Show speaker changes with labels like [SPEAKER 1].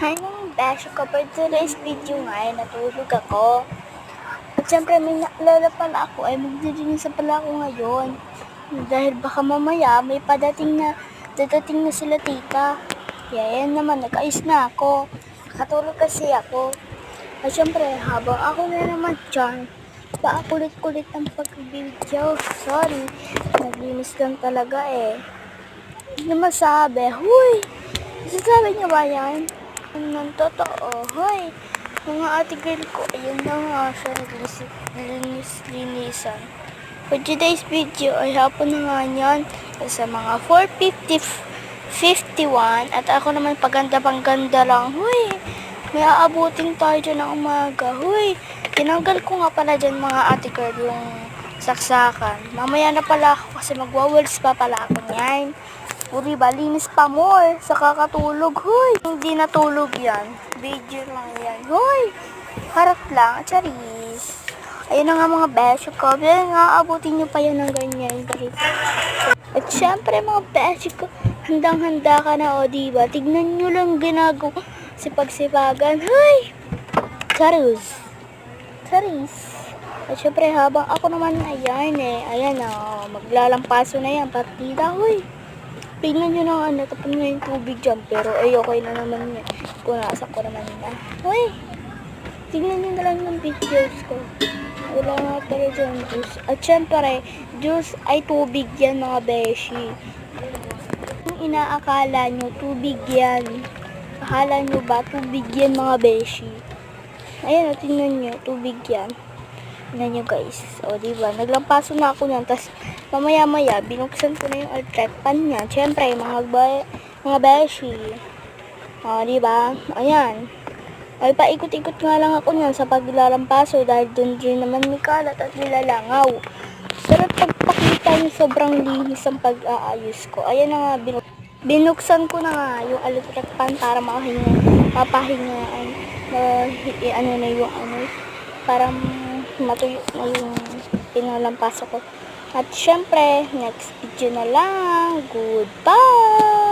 [SPEAKER 1] Hi naman, Besh. Kapag today's video nga ay natulog ako. At syempre may naalala pala ako ay magdirinis pala ako ngayon. Dahil baka mamaya may dadating na sila tita. Kaya yan naman, nag-ayos na ako. Nakatulog kasi ako. At syempre, habang ako na naman dyan, kulit-kulit ang pag-video. Sorry, naglinis lang talaga eh. Hindi masabi, huy! Masasabi niyo ba yan? Ng totoo, hoy, mga ate girl ko, ayun na nga siya naglinis-linisan. For today's video ay hapon na nga yan sa mga 4:51 at ako naman paganda-pangganda lang, hoy, may aabutin tayo dyan ng umaga, hoy, tinanggal ko nga pala dyan mga ate girl yung saksakan. Mamaya na pala ako kasi magwawals pa pala ako niyan. Uri ba, linis pa more sa kakatulog, hoy. Hindi natulog yan. Video lang yan, hoy. Harap lang, charis. Ayun na nga mga beshi ko. Yan nga, abutin nyo pa yan ng ganyan. At syempre mga beshi ko, handang-handa ka na, o diba? Tignan nyo lang ginagawa si pagsipagan, hoy. Charis. Charis. At syempre habang ako naman, ayan maglalampaso na yan, partida, hoy. Tingnan nyo na nga, natapon nga yung tubig dyan. Pero ay okay na naman yan. Punasan ko naman na. Uy! Tingnan nyo na lang yung videos ko. Wala nga pala dyan juice. At syempre, juice ay tubig yan mga beshi. Kung inaakala nyo, tubig yan. Akala nyo ba, tubig yan mga beshi. Ayan, tingnan nyo, tubig yan. Tingnan nyo guys. O diba, naglampaso na ako yan. Tapos, mamaya-maya, binuksan ko na yung electric pan niya. Siyempre, mga beshi. O, diba? Ayan. Ay, paikot-ikot nga lang ako niyan sa paglalampaso dahil dun din naman may kalat at nilalangaw. Pero pagpakita yung sobrang linis ang pag-aayos ko. Ayan na nga, binuksan ko na nga yung electric pan para mapahingaan. Para matuyo na yung pinalampaso ko. At syempre, next video na lang. Goodbye!